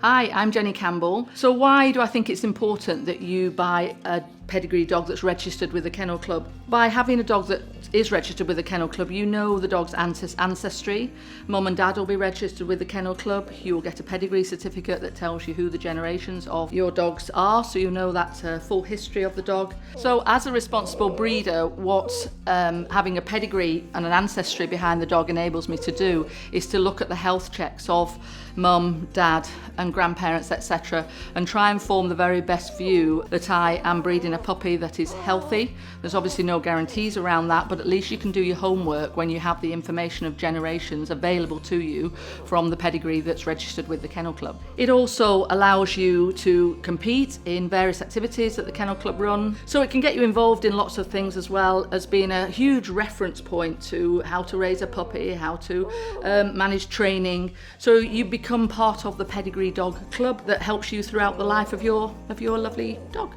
Hi, I'm Jenny Campbell. So why do I think it's important that you buy a pedigree dog that's registered with the Kennel Club? By having a dog that is registered with the Kennel Club, you know the dog's ancestry. Mum and dad will be registered with the Kennel Club. You will get a pedigree certificate that tells you who the generations of your dogs are, so you know that full history of the dog. So as a responsible breeder, what having a pedigree and an ancestry behind the dog enables me to do is to look at the health checks of mum, dad and grandparents, etc., and try and form the very best view that I am breeding a puppy that is healthy. There's obviously no guarantees around that, but at least you can do your homework when you have the information of generations available to you from the pedigree that's registered with the Kennel Club. It also allows you to compete in various activities that the Kennel Club run, so it can get you involved in lots of things, as well as being a huge reference point to how to raise a puppy, how to manage training. So you become part of the pedigree dog club that helps you throughout the life of your lovely dog.